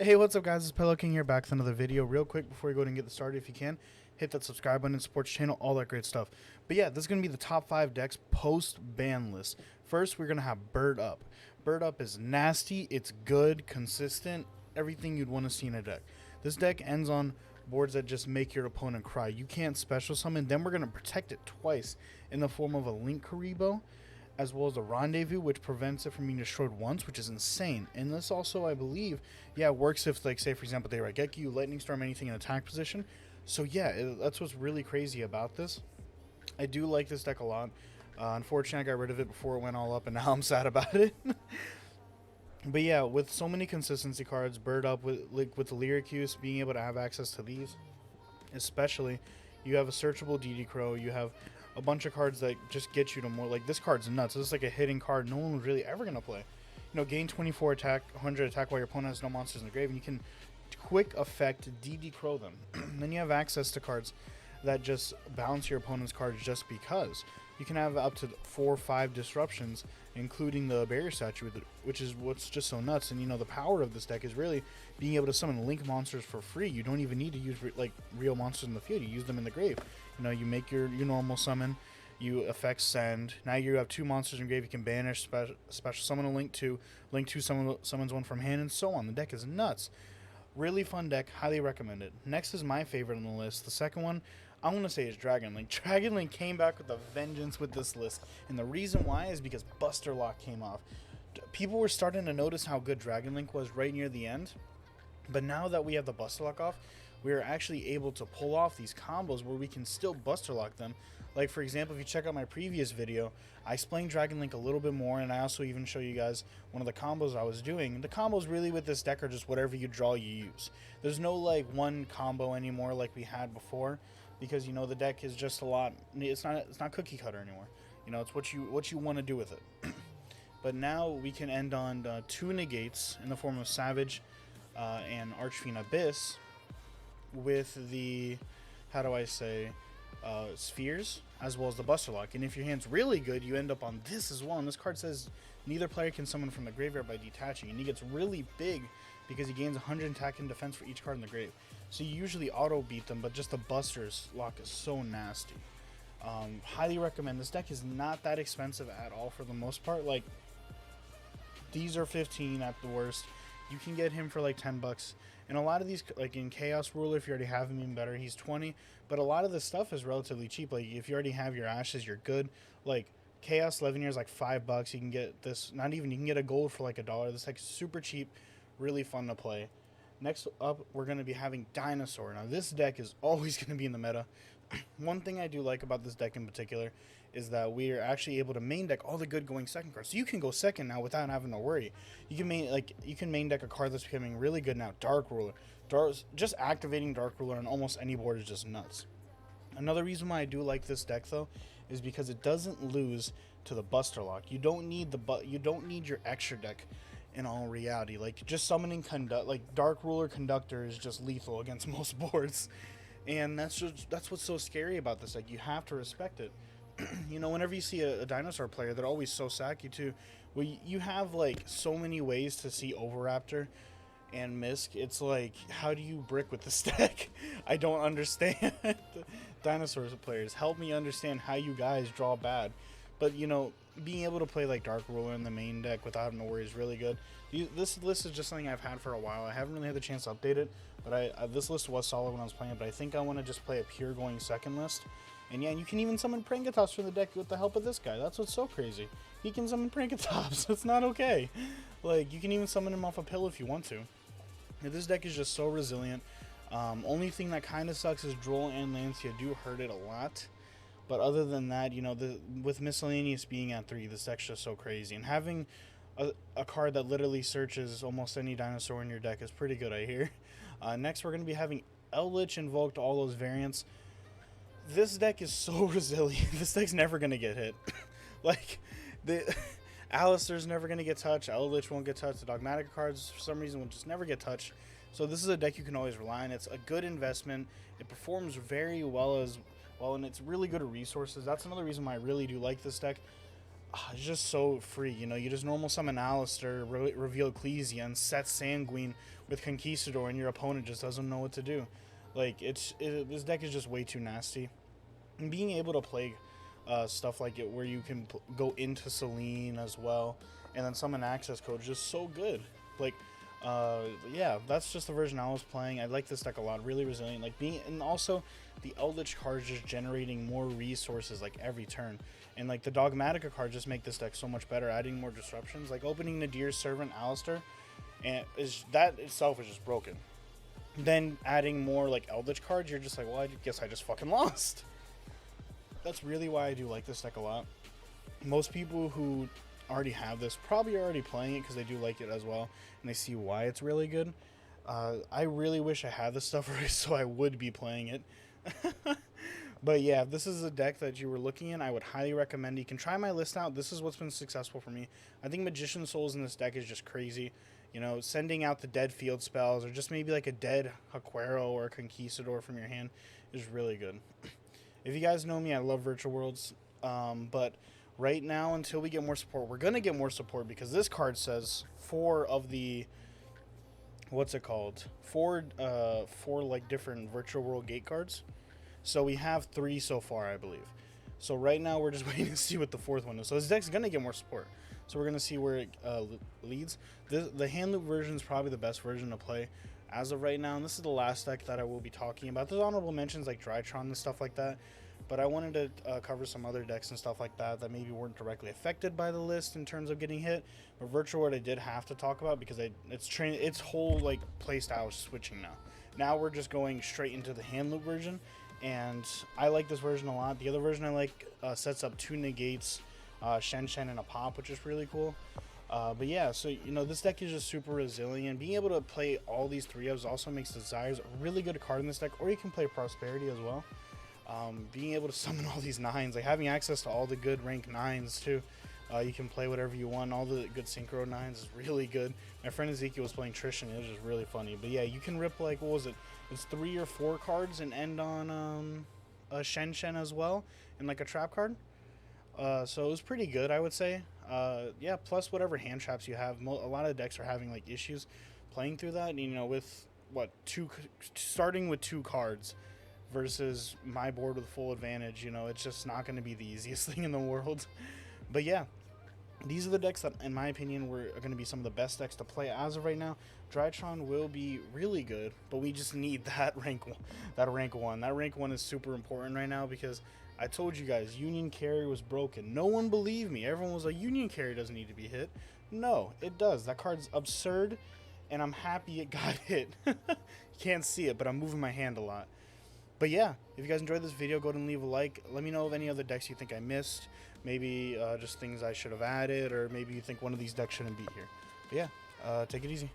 Hey, what's up guys, it's Pillow King here, back with another video. Real quick before we go ahead and get started, if you can, hit that subscribe button, support the channel, all that great stuff. But yeah, this is going to be the top 5 decks post-ban list. First, we're going to have Bird Up. Bird Up is nasty, it's good, consistent, everything you'd want to see in a deck. This deck ends on boards that just make your opponent cry. You can't special summon, then we're going to protect it twice in the form of a Link Karibo, as well as the Rendezvous, which prevents it from being destroyed once, which is insane. And this also, I believe, yeah, works if, like, say, for example, they Raigeki you, Lightning Storm, anything in attack position. So, yeah, that's what's really crazy about this. I do like this deck a lot. Unfortunately, I got rid of it before it went all up, and now I'm sad about it. But, yeah, with so many consistency cards, Bird Up, with the Lyricuse, being able to have access to these, especially, you have a searchable DD Crow, you have a bunch of cards that just get you to more, like this card's nuts. This is like a hidden card no one was really ever going to play. You know, gain 24 attack, 100 attack while your opponent has no monsters in the grave, and you can quick effect DD Crow them. Then you have access to cards that just bounce your opponent's cards just because. You can have up to 4 or 5 disruptions, including the barrier statue, which is what's just so nuts. And you know, the power of this deck is really being able to summon link monsters for free. You don't even need to use like real monsters in the field. You use them in the grave. You know, you make your normal summon, you effect send. Now you have 2 monsters in grave. You can banish, special summon a link 2, link 2 summons 1 from hand, and so on. The deck is nuts. Really fun deck, highly recommend it. Next is my favorite on the list. The second one, I want to say, is Dragon Link. Dragon Link came back with a vengeance with this list, and the reason why is because Buster Lock came off. People were starting to notice how good Dragon Link was right near the end, but now that we have the Buster Lock off, we are actually able to pull off these combos where we can still Buster Lock them. Like, for example, if you check out my previous video, I explained Dragon Link a little bit more, and I also even show you guys one of the combos I was doing. The combos really with this deck are just whatever you draw, you use. There's no, like, one combo anymore like we had before, because, you know, the deck is just a lot, it's not cookie cutter anymore. You know, it's what you want to do with it. But now we can end on 2 negates in the form of Savage and Archfiend Abyss, with the, how do I say, spheres, as well as the Buster Lock. And if your hand's really good, you end up on this as well. And this card says neither player can summon from the graveyard by detaching, and he gets really big because he gains 100 attack and defense for each card in the grave. So you usually auto beat them, but just the Buster's Lock is so nasty. Highly recommend. This deck is not that expensive at all for the most part. Like, these are 15 at the worst. You can get him for like 10 bucks. And a lot of these, like in Chaos Ruler, if you already have him, even better, he's 20. But a lot of this stuff is relatively cheap. Like, if you already have your Ashes, you're good. Like, Chaos 11 years, like 5 bucks. You can get this, not even, you can get a gold for like $1. This deck is super cheap, really fun to play. Next up, we're going to be having Dinosaur. Now, this deck is always going to be in the meta. One thing I do like about this deck in particular is that we are actually able to main deck all the good going second cards. So you can go second now without having to worry. You can main deck a card that's becoming really good now. Dark Ruler. Just activating Dark Ruler on almost any board is just nuts. Another reason why I do like this deck though is because it doesn't lose to the Buster Lock. You don't need your extra deck in all reality. Like, just summoning Dark Ruler Conductor is just lethal against most boards. And that's what's so scary about this. Like, you have to respect it. You know, whenever you see a Dinosaur player, they're always so sacky too. Well, you have like so many ways to see Overraptor and Misk. It's like, how do you brick with this deck? I don't understand. Dinosaurs players, help me understand how you guys draw bad. But, you know, being able to play like Dark Ruler in the main deck without having to worry is really good. This list is just something I've had for a while. I haven't really had the chance to update it, but this list was solid when I was playing it. But I think I want to just play a pure going second list. And yeah, you can even summon Prangatos from the deck with the help of this guy. That's what's so crazy. He can summon Prangatos. It's not okay. Like, you can even summon him off a pill if you want to. And this deck is just so resilient. Only thing that kind of sucks is Droll and Lancia do hurt it a lot. But other than that, you know, with Miscellaneous being at 3, this deck's just so crazy. And having a card that literally searches almost any dinosaur in your deck is pretty good, I hear. Next, we're going to be having Eldritch invoked all those variants. This deck is so resilient. This deck's never going to get hit. Like, Alistair's never going to get touched. Eldritch won't get touched. The Dogmatic cards, for some reason, will just never get touched. So this is a deck you can always rely on. It's a good investment. It performs very well and it's really good at resources. That's another reason why I really do like this deck. It's just so free, you know. You just normal summon Alistair, reveal Ecclesia, and set Sanguine with Conquistador, and your opponent just doesn't know what to do. Like, this deck is just way too nasty. And being able to play stuff like it, where you can go into Selene as well, and then summon access code, is just so good. Like, yeah, that's just the version I was playing. I like this deck a lot. Really resilient. Like and also the Eldritch cards just generating more resources like every turn. And like the Dogmatica cards just make this deck so much better, adding more disruptions. Like opening Nadir's Servant Alistair, and that itself is just broken. Then adding more like Eldritch cards, you're just like, well, I guess I just fucking lost. That's really why I do like this deck a lot. Most people who already have this probably are already playing it because they do like it as well, and they see why it's really good. I really wish I had this stuff already so I would be playing it. But yeah, if this is a deck that you were looking in, I would highly recommend. You can try my list out. This is what's been successful for me. I think Magician Souls in this deck is just crazy. You know, sending out the dead field spells, or just maybe like a dead Haquero or a Conquistador from your hand is really good. If you guys know me, I love Virtual Worlds, but right now, until we get more support, we're going to get more support because this card says 4 of the, what's it called? 4 like different Virtual World gate cards. So we have 3 so far, I believe. So right now we're just waiting to see what the 4th one is. So this deck's going to get more support. So we're going to see where it leads. The hand loop version is probably the best version to play as of right now. And this is the last deck that I will be talking about. There's honorable mentions like Drytron and stuff like that. But I wanted to cover some other decks and stuff like that that maybe weren't directly affected by the list in terms of getting hit. But Virtual World I did have to talk about because its whole like playstyle is switching now. Now we're just going straight into the hand loop version. And I like this version a lot. The other version I like sets up 2 negates, Shen, and a pop, which is really cool. But yeah, so you know, this deck is just super resilient. Being able to play all these 3-ofs also makes Desires a really good card in this deck, or you can play Prosperity as well. Being able to summon all these 9s, like having access to all the good rank 9s too. You can play whatever you want. All the good Synchro 9s is really good. My friend Ezekiel was playing Trishan. It was just really funny. But yeah, you can rip like, what was it? It's 3 or 4 cards and end on a Shen as well, and like a trap card. So it was pretty good, I would say. Yeah, plus whatever hand traps you have. A lot of decks are having like issues playing through that. And, you know, with what starting with 2 cards versus my board with full advantage, you know, it's just not going to be the easiest thing in the world. But yeah, these are the decks that, in my opinion, are going to be some of the best decks to play as of right now. Drytron will be really good, but we just need that rank 1. That rank 1 is super important right now because I told you guys, Union Carry was broken. No one believed me. Everyone was like, Union Carry doesn't need to be hit. No, it does. That card's absurd, and I'm happy it got hit. You can't see it, but I'm moving my hand a lot. But yeah, if you guys enjoyed this video, go ahead and leave a like. Let me know of any other decks you think I missed. Maybe just things I should have added, or maybe you think one of these decks shouldn't be here. But yeah, take it easy.